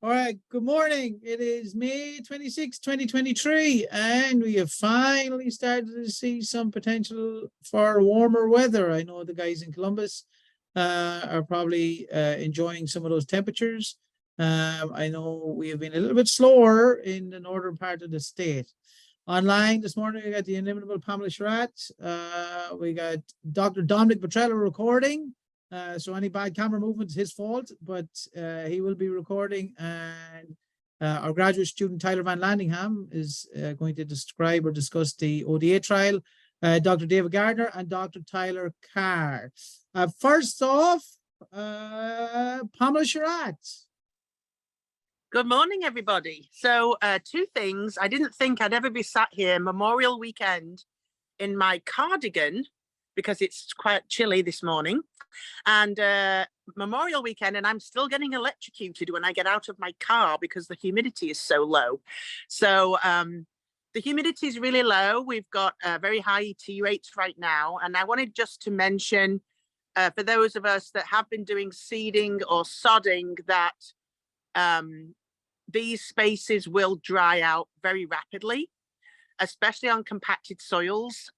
All right, good morning. It is May 26, 2023, and we have finally started to see some potential for warmer weather. I know the guys in Columbus are probably enjoying some of those temperatures. I know we have been a little bit slower in the northern part of the state. Online this morning, we got the inimitable Pamela Sherratt. We got Dr. Dominic Petrella recording. So any bad camera movement is his fault, but he will be recording, and our graduate student Tyler Van Landingham is going to describe or discuss the ODA trial. Dr. David Gardner and Dr. Tyler Carr. First off, Pamela Sherratt. Good morning, everybody. So two things. I didn't think I'd ever be sat here Memorial Weekend in my cardigan because it's quite chilly this morning. And Memorial Weekend, and I'm still getting electrocuted when I get out of my car because the humidity is so low. So the humidity is really low. We've got very high ET rates right now. And I wanted just to mention for those of us that have been doing seeding or sodding that these spaces will dry out very rapidly, especially on compacted soils.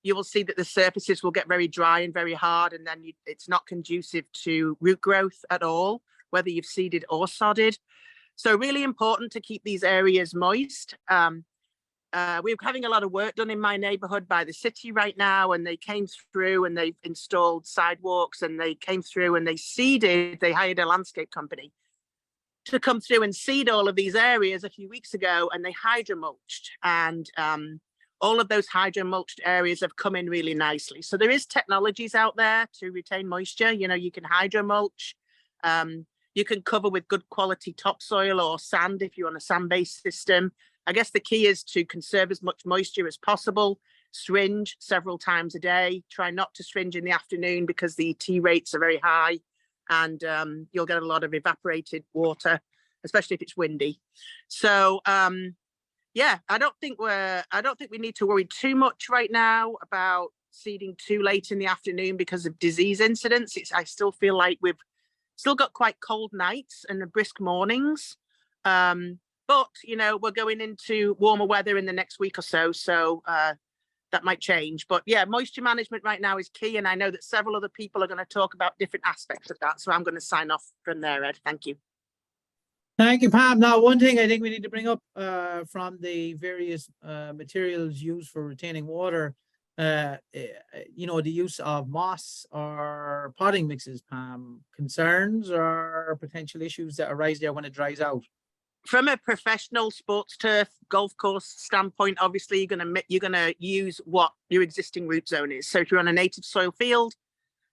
You will see that the surfaces will get very dry and very hard, and then it's not conducive to root growth at all, whether you've seeded or sodded. So really important to keep these areas moist. We're having a lot of work done in my neighborhood by the city right now, and they came through and they've installed sidewalks, and they came through and they seeded, they hired a landscape company to come through and seed all of these areas a few weeks ago, and they hydro-mulched, and all of those hydro-mulched areas have come in really nicely. So there is technologies out there to retain moisture. You know, you can hydro-mulch, you can cover with good quality topsoil or sand if you're on a sand-based system. I guess the key is to conserve as much moisture as possible, syringe several times a day, try not to syringe in the afternoon because the ET rates are very high, and you'll get a lot of evaporated water, especially if it's windy. So yeah, I don't think we need to worry too much right now about seeding too late in the afternoon because of disease incidents. I still feel like we've still got quite cold nights and brisk mornings. But you know, we're going into warmer weather in the next week or so, so that might change. But yeah, moisture management right now is key, and I know that several other people are going to talk about different aspects of that. So I'm going to sign off from there, Ed. Thank you. Thank you, Pam. Now, one thing I think we need to bring up from the various materials used for retaining water, you know, the use of moss or potting mixes, Pam. Concerns or potential issues that arise there when it dries out? From a professional sports turf golf course standpoint, obviously you're gonna use what your existing root zone is. So if you're on a native soil field,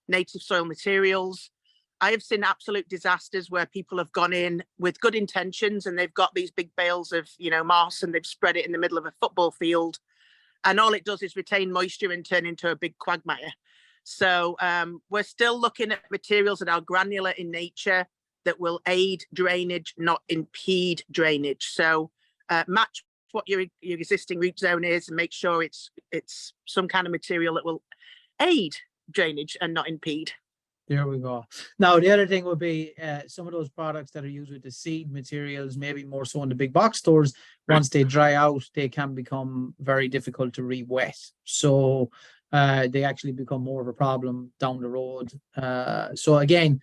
native soil materials. I have seen absolute disasters where people have gone in with good intentions and they've got these big bales of, you know, moss, and they've spread it in the middle of a football field, and all it does is retain moisture and turn into a big quagmire. So we're still looking at materials that are granular in nature that will aid drainage, not impede drainage. So match what your existing root zone is and make sure it's some kind of material that will aid drainage and not impede. There we go. Now, the other thing would be some of those products that are used with the seed materials, maybe more so in the big box stores, once they dry out, they can become very difficult to re-wet. So they actually become more of a problem down the road. So again,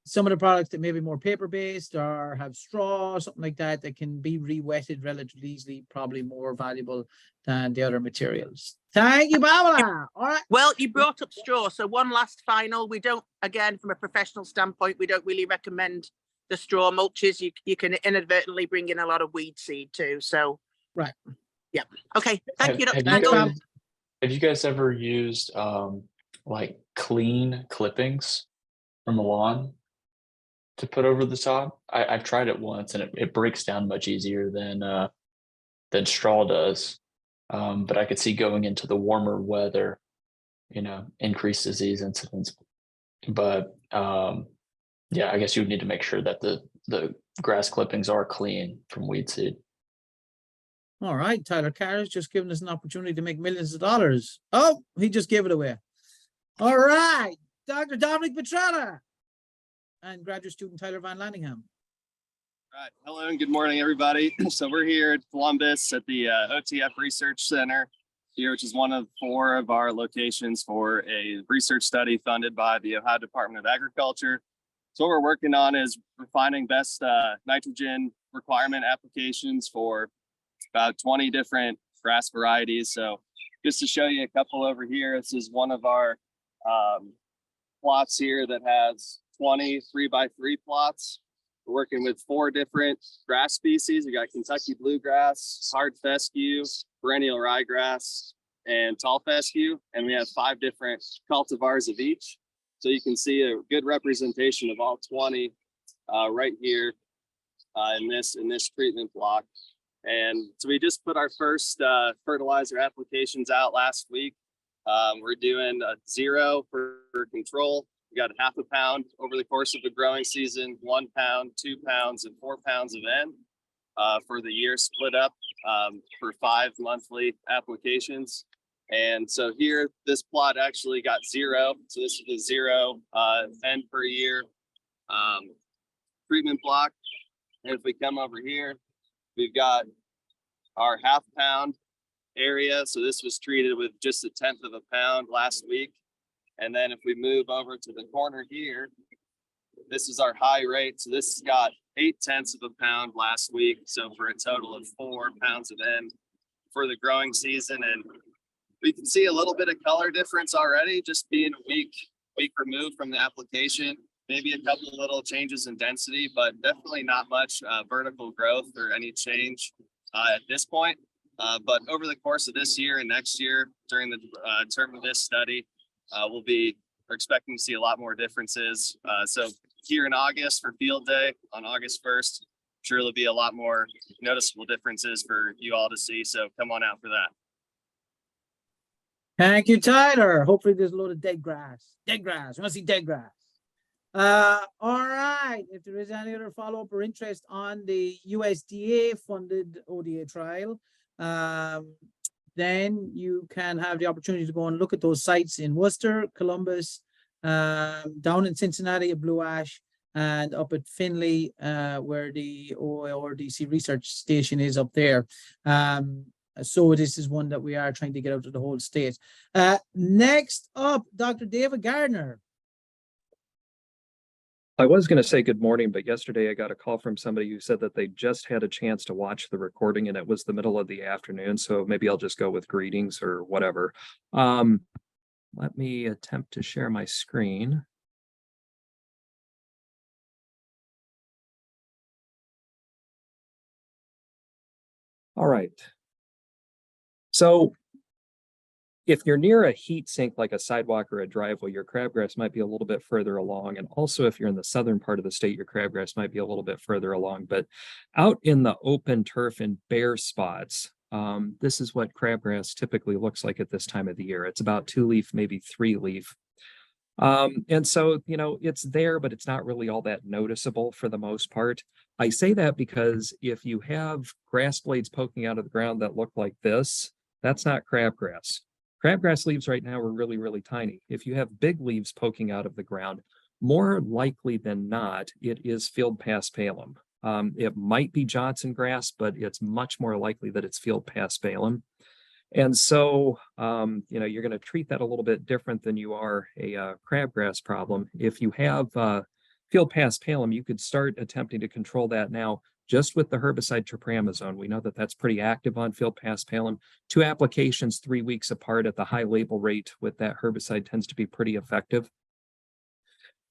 some of the products that may be more paper-based or have straw, something like that, that can be re-wetted relatively easily, probably more valuable than the other materials. Thank you, Pamela. All right. Well, you brought up straw. So one last final. We don't, again, from a professional standpoint, we don't really recommend the straw mulches. You can inadvertently bring in a lot of weed seed too. So, right. Yeah. Okay. Thank you, Dr. Nangle. Have you guys ever used like clean clippings from the lawn to put over the top? I've tried it once, and it breaks down much easier than straw does. But I could see going into the warmer weather, you know, increased disease incidents. But yeah, I guess you would need to make sure that the grass clippings are clean from weed seed. All right, Tyler Carr has just given us an opportunity to make millions of dollars. Oh, he just gave it away. All right, Dr. Dominic Petrella and graduate student Tyler Van Landingham. Right. Hello and good morning, everybody. So we're here at Columbus at the OTF Research Center here, which is one of 4 of our locations for a research study funded by the Ohio Department of Agriculture. So what we're working on is refining best nitrogen requirement applications for about 20 different grass varieties. So just to show you a couple over here, this is one of our plots here that has 20 3x3 plots. We're working with 4 different grass species. We got Kentucky bluegrass, hard fescue, perennial ryegrass, and tall fescue. And we have 5 different cultivars of each. So you can see a good representation of all 20 right here in this treatment block. And so we just put our first fertilizer applications out last week. We're doing a 0 for control. We got 1/2 pound over the course of the growing season, 1 pound, 2 pounds, and 4 pounds of N for the year split up for 5 monthly applications. And so here, this plot actually got 0. So this is the 0 N per year treatment block. And if we come over here, we've got our 1/2 pound area. So this was treated with just 1/10 of a pound last week. And then if we move over to the corner here, this is our high rate. So this got 0.8 of a pound last week. So for a total of 4 pounds of N for the growing season. And we can see a little bit of color difference already, just being a week removed from the application. Maybe a couple of little changes in density, but definitely not much vertical growth or any change at this point. But over the course of this year and next year, during the term of this study, we're expecting to see a lot more differences. So here in August for field day on August 1st, I'm sure there'll be a lot more noticeable differences for you all to see. So come on out for that. Thank you, Tyler. Hopefully there's a load of dead grass. Dead grass. We want to see dead grass. All right. If there is any other follow-up or interest on the USDA funded ODA trial, then you can have the opportunity to go and look at those sites in Worcester, Columbus, down in Cincinnati at Blue Ash, and up at Findlay, where the ORDC research station is up there. So this is one that we are trying to get out to the whole state. Next up, Dr. David Gardner. I was going to say good morning, but yesterday I got a call from somebody who said that they just had a chance to watch the recording and it was the middle of the afternoon. So maybe I'll just go with greetings or whatever. Let me attempt to share my screen. All right. So if you're near a heat sink like a sidewalk or a driveway, your crabgrass might be a little bit further along. And also if you're in the southern part of the state, your crabgrass might be a little bit further along. But out in the open turf and bare spots, this is what crabgrass typically looks like at this time of the year. It's about 2-leaf, maybe 3-leaf. And so, you know, it's there, but it's not really all that noticeable for the most part. I say that because if you have grass blades poking out of the ground that look like this, that's not crabgrass. Crabgrass leaves right now are really, really tiny. If you have big leaves poking out of the ground, more likely than not, it is field paspalum. It might be Johnson grass, but it's much more likely that it's field paspalum. And so, you know, you're going to treat that a little bit different than you are a crabgrass problem. If you have field paspalum, you could start attempting to control that now just with the herbicide tropramazone. We know that that's pretty active on field paspalum. 2 applications 3 weeks apart at the high label rate with that herbicide tends to be pretty effective.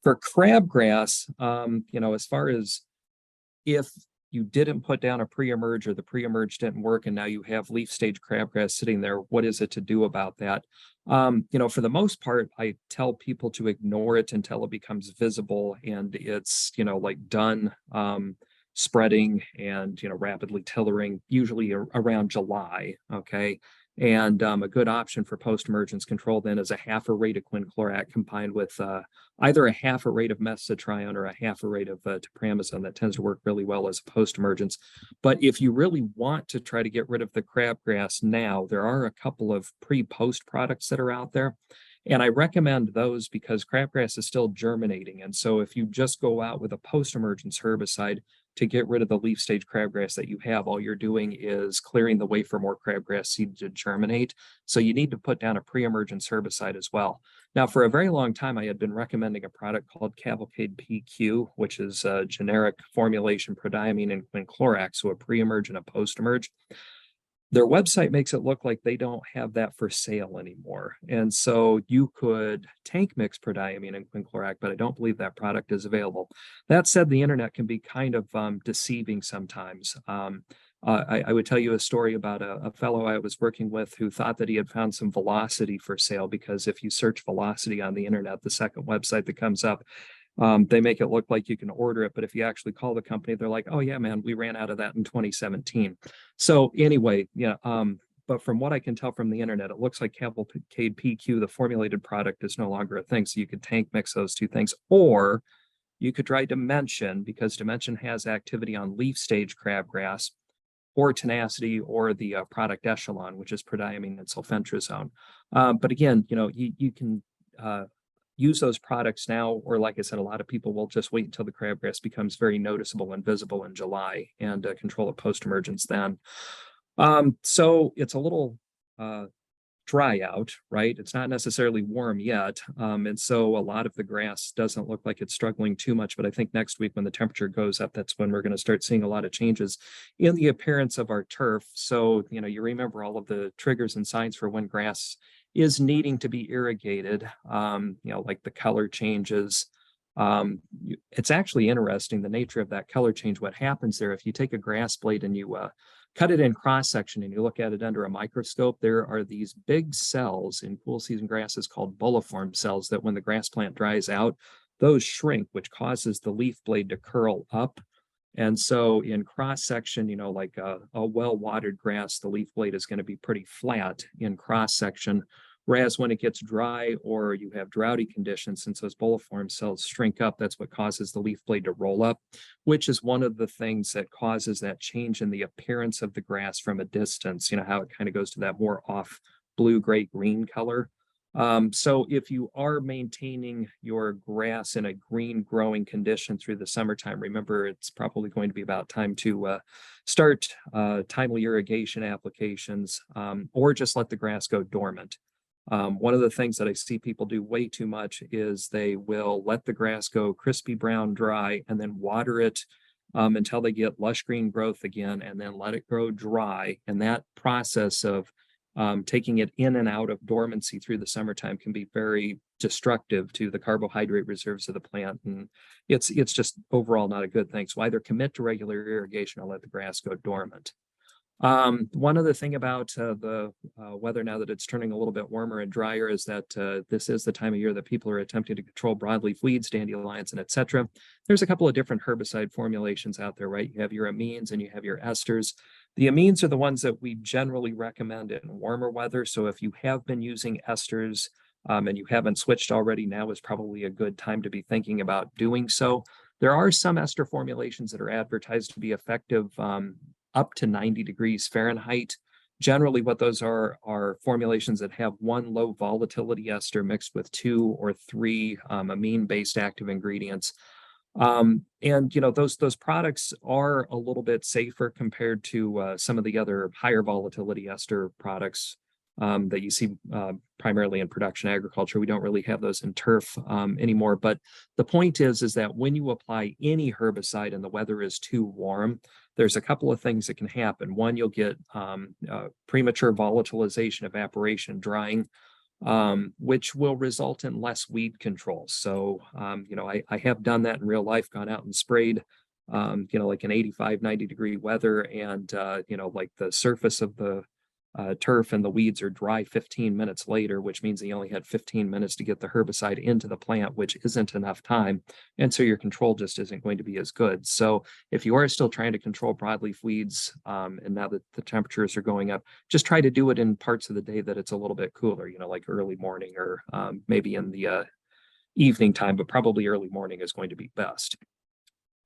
For crabgrass, you know, as far as if you didn't put down a pre-emerge or the pre-emerge didn't work and now you have leaf stage crabgrass sitting there, what is it to do about that? You know, for the most part, I tell people to ignore it until it becomes visible and it's, you know, like done spreading and, you know, rapidly tillering, usually around July. Okay. And a good option for post-emergence control then is a 1/2 rate of quinclorac combined with either a 1/2 rate of methotrexate or a 1/2 rate of tropramazone. That tends to work really well as a post-emergence. But if you really want to try to get rid of the crabgrass now, there are a couple of pre-post products that are out there. And I recommend those because crabgrass is still germinating. And so if you just go out with a post-emergence herbicide, to get rid of the leaf stage crabgrass that you have. All you're doing is clearing the way for more crabgrass seed to germinate. So you need to put down a pre-emergence herbicide as well. Now, for a very long time, I had been recommending a product called Cavalcade PQ, which is a generic formulation prodiamine and quinclorac, so a pre-emerge and a post-emerge. Their website makes it look like they don't have that for sale anymore. And so you could tank mix prodiamine and quinclorac, but I don't believe that product is available. That said, the internet can be kind of deceiving sometimes. I would tell you a story about a fellow I was working with who thought that he had found some velocity for sale, because if you search velocity on the internet, the second website that comes up, they make it look like you can order it. But if you actually call the company, they're like, oh yeah, man, we ran out of that in 2017. So anyway, yeah. But from what I can tell from the internet, it looks like Cavalcade PQ, the formulated product, is no longer a thing. So you could tank mix those two things, or you could try Dimension, because Dimension has activity on leaf stage crabgrass, or tenacity, or the product echelon, which is prodiamine and sulfentrazone. But again, you can use those products now, or like I said, a lot of people will just wait until the crabgrass becomes very noticeable and visible in July and control it post-emergence then. So it's a little dry out, right? It's not necessarily warm yet. And so a lot of the grass doesn't look like it's struggling too much, but I think next week when the temperature goes up, that's when we're going to start seeing a lot of changes in the appearance of our turf. So, you remember all of the triggers and signs for when grass is needing to be irrigated, like the color changes. It's actually interesting, the nature of that color change. What happens there, if you take a grass blade and you cut it in cross section and you look at it under a microscope, there are these big cells in cool season grasses called bulliform cells that when the grass plant dries out, those shrink, which causes the leaf blade to curl up. And so in cross section, like a well-watered grass, the leaf blade is going to be pretty flat in cross section. Whereas when it gets dry or you have droughty conditions, since those bulliform cells shrink up, that's what causes the leaf blade to roll up, which is one of the things that causes that change in the appearance of the grass from a distance, how it kind of goes to that more off blue, gray, green color. So if you are maintaining your grass in a green growing condition through the summertime, remember it's probably going to be about time to start timely irrigation applications, or just let the grass go dormant. One of the things that I see people do way too much is they will let the grass go crispy brown dry and then water it until they get lush green growth again, and then let it grow dry. And that process of taking it in and out of dormancy through the summertime can be very destructive to the carbohydrate reserves of the plant. And it's just overall not a good thing. So either commit to regular irrigation or let the grass go dormant. One other thing about the weather now that it's turning a little bit warmer and drier is that this is the time of year that people are attempting to control broadleaf weeds, dandelions, and etc. There's a couple of different herbicide formulations out there, right? You have your amines and you have your esters. The amines are the ones that we generally recommend in warmer weather. So if you have been using esters and you haven't switched already, now is probably a good time to be thinking about doing so. There are some ester formulations that are advertised to be effective up to 90 degrees Fahrenheit. Generally, what those are formulations that have one low volatility ester mixed with 2 or 3 amine-based active ingredients. And those products are a little bit safer compared to some of the other higher volatility ester products that you see primarily in production agriculture. We don't really have those in turf anymore. But the point is that when you apply any herbicide and the weather is too warm, there's a couple of things that can happen. One, you'll get premature volatilization, evaporation, drying, which will result in less weed control. So, I have done that in real life, gone out and sprayed, like in 85, 90 degree weather, and, like the surface of the turf and the weeds are dry 15 minutes later, which means you only had 15 minutes to get the herbicide into the plant, which isn't enough time. And so your control just isn't going to be as good. So if you are still trying to control broadleaf weeds, and now that the temperatures are going up, just try to do it in parts of the day that it's a little bit cooler, like early morning or maybe in the evening time, but probably early morning is going to be best.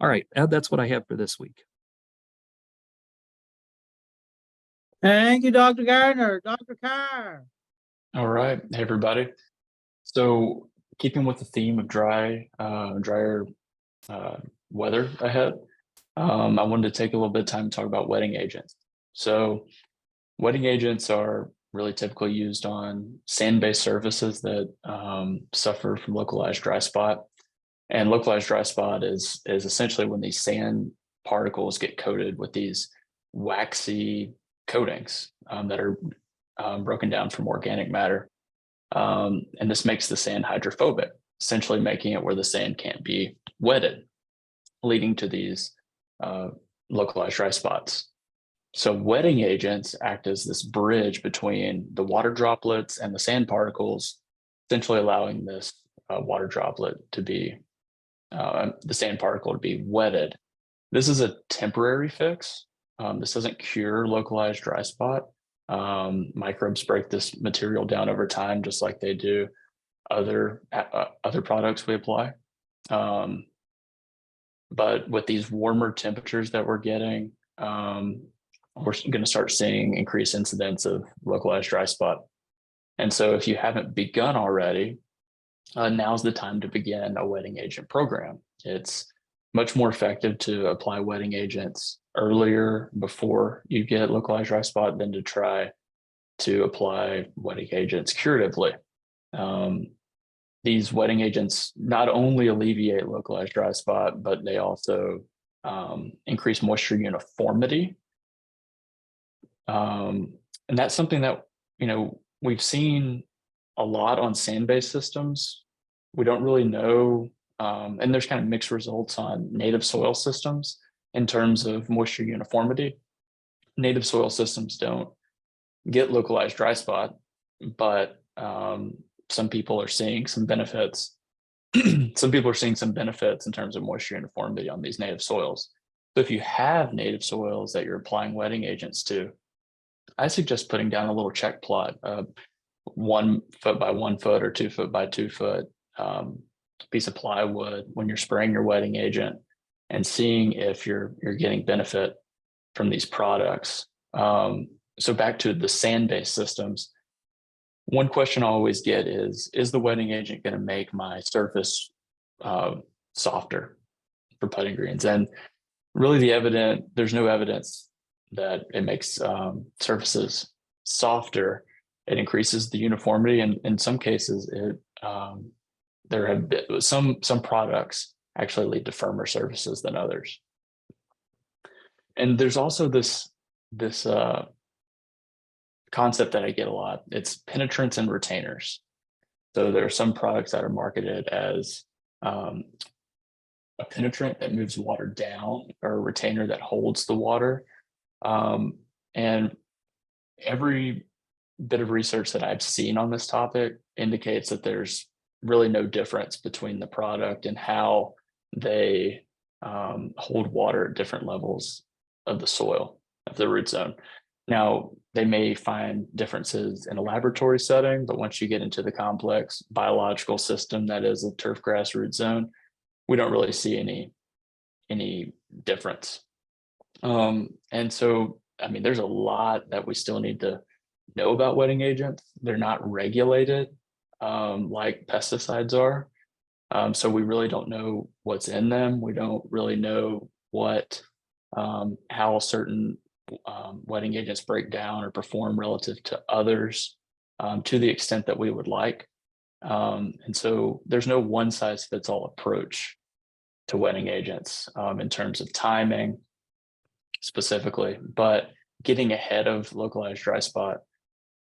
All right, that's what I have for this week. Thank you, Dr. Gardner. Dr. Carr. All right, hey everybody. So keeping with the theme of drier weather ahead, I wanted to take a little bit of time to talk about wetting agents. So wetting agents are really typically used on sand-based surfaces that suffer from localized dry spot. And localized dry spot is essentially when these sand particles get coated with these waxy coatings that are broken down from organic matter. And this makes the sand hydrophobic, essentially making it where the sand can't be wetted, leading to these localized dry spots. So wetting agents act as this bridge between the water droplets and the sand particles, essentially allowing this water droplet to be, the sand particle to be wetted. This is a temporary fix. This doesn't cure localized dry spot. Microbes break this material down over time, just like they do other products we apply. But with these warmer temperatures that we're getting, we're going to start seeing increased incidence of localized dry spot. And so if you haven't begun already, now's the time to begin a wetting agent program. It's much more effective to apply wetting agents earlier before you get localized dry spot than to try to apply wetting agents curatively. These wetting agents not only alleviate localized dry spot, but they also increase moisture uniformity. And that's something that, we've seen a lot on sand-based systems. We don't really know, and there's kind of mixed results on native soil systems in terms of moisture uniformity. Native soil systems don't get localized dry spot, but some people are seeing some benefits. Some people are seeing some benefits in terms of moisture uniformity on these native soils. So if you have native soils that you're applying wetting agents to, I suggest putting down a little check plot, 1 foot by 1 foot or 2 foot by 2 foot piece of plywood when you're spraying your wetting agent, and seeing if you're getting benefit from these products. So back to the sand-based systems, one question I always get is the wetting agent going to make my surface softer for putting greens? And really there's no evidence that it makes surfaces softer. It increases the uniformity, and in some cases there have been some products actually lead to firmer surfaces than others. And there's also this concept that I get a lot. It's penetrants and retainers. So there are some products that are marketed as a penetrant that moves water down, or a retainer that holds the water. And every bit of research that I've seen on this topic indicates that there's really no difference between the product and how they hold water at different levels of the soil, of the root zone. Now, they may find differences in a laboratory setting, but once you get into the complex biological system that is a turfgrass root zone, we don't really see any difference. And so, there's a lot that we still need to know about wetting agents. They're not regulated like pesticides are. So we really don't know what's in them. We don't really know how certain wetting agents break down or perform relative to others to the extent that we would like. And so there's no one size fits all approach to wetting agents in terms of timing specifically, but getting ahead of localized dry spot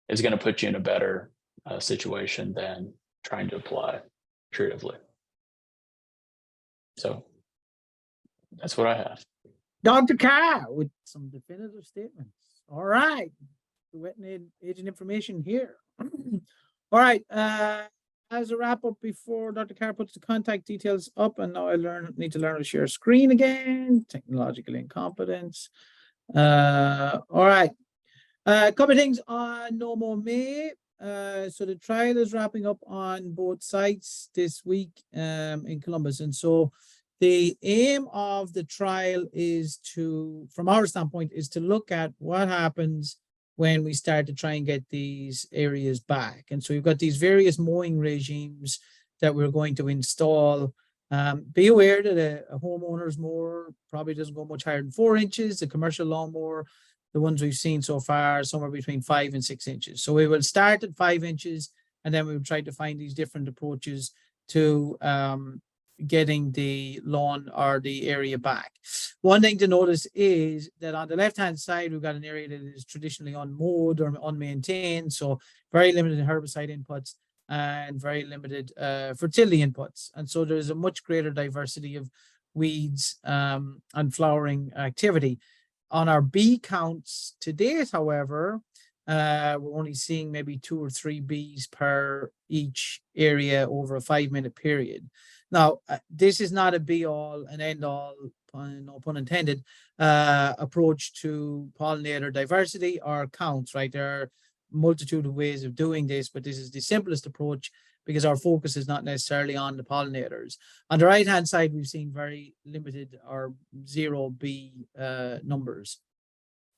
is going to put you in a better situation than trying to apply curatively. So that's what I have. Dr. Carr with some definitive statements. All right. The wetting agent information here. All right. As a wrap up before Dr. Carr puts the contact details up, and now I need to learn to share screen again. Technological incompetence. All right. A couple of things on No More May. So the trial is wrapping up on both sites this week in Columbus. And so the aim of the trial is to, from our standpoint, is to look at what happens when we start to try and get these areas back. And so we've got these various mowing regimes that we're going to install Be aware that a homeowner's mower probably doesn't go much higher than 4 inches. The commercial lawnmower, the ones we've seen so far, somewhere between 5 and 6 inches. So we will start at 5 inches, and then we will try to find these different approaches to getting the lawn or the area back. One thing to notice is that on the left-hand side, we've got an area that is traditionally unmowed or unmaintained, so very limited herbicide inputs and very limited fertility inputs. And so there's a much greater diversity of weeds and flowering activity. On our bee counts to date, however, we're only seeing maybe 2 or 3 bees per each area over a 5-minute period. Now, this is not a be-all and end-all, no pun intended, approach to pollinator diversity or counts, right? There are a multitude of ways of doing this, but this is the simplest approach because our focus is not necessarily on the pollinators. On the right-hand side, we've seen very limited or 0 bee numbers.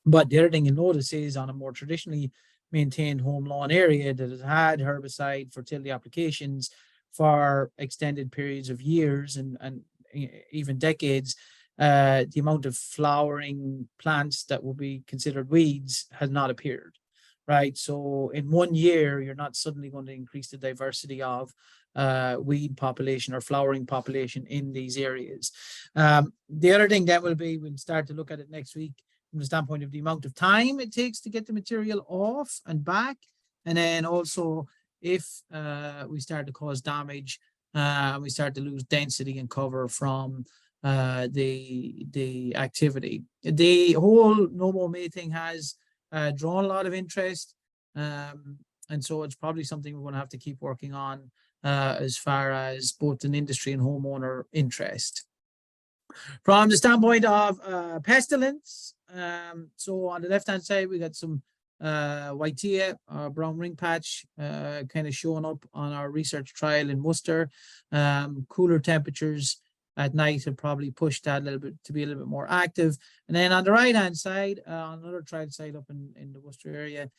But the other thing you'll notice is on a more traditionally maintained home lawn area that has had herbicide fertility applications for extended periods of years and even decades, the amount of flowering plants that will be considered weeds has not appeared, right? So in 1 year, you're not suddenly going to increase the diversity of weed population or flowering population in these areas. The other thing that will be, we'll start to look at it next week from the standpoint of the amount of time it takes to get the material off and back. And then also if we start to cause damage, we start to lose density and cover from the activity. The whole no-mow May thing has drawn a lot of interest. And so it's probably something we're going to have to keep working on as far as both an industry and homeowner interest. From the standpoint of pestilence, so on the left-hand side, we got some whitea, brown ring patch, kind of showing up on our research trial in Worcester. Cooler temperatures at night have probably pushed that a little bit to be a little bit more active. And then on the right-hand side, on another trial site up in the Worcester area,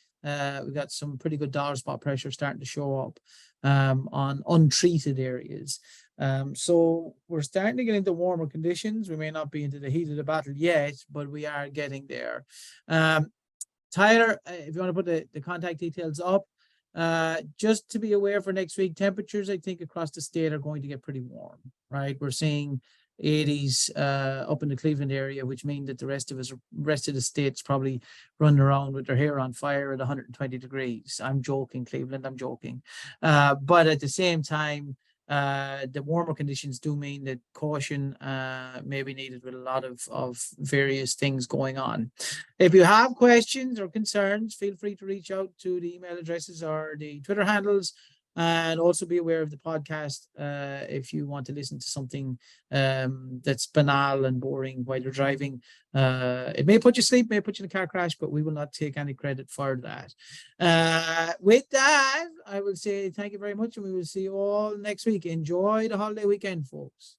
we got some pretty good dollar spot pressure starting to show up on untreated areas. So we're starting to get into warmer conditions. We may not be into the heat of the battle yet, but we are getting there. Tyler, if you want to put the contact details up, just to be aware for next week, temperatures, I think, across the state are going to get pretty warm, right? We're seeing 80s up in the Cleveland area, which means that the rest of the state's probably running around with their hair on fire at 120 degrees. I'm joking, Cleveland, I'm joking. But at the same time, the warmer conditions do mean that caution may be needed with a lot of various things going on. If you have questions or concerns, feel free to reach out to the email addresses or the Twitter handles, and also be aware of the podcast if you want to listen to something that's banal and boring while you're driving. It may put you to sleep, may put you in a car crash, but we will not take any credit for that. With that, I will say thank you very much, and we will see you all next week. Enjoy the holiday weekend, folks.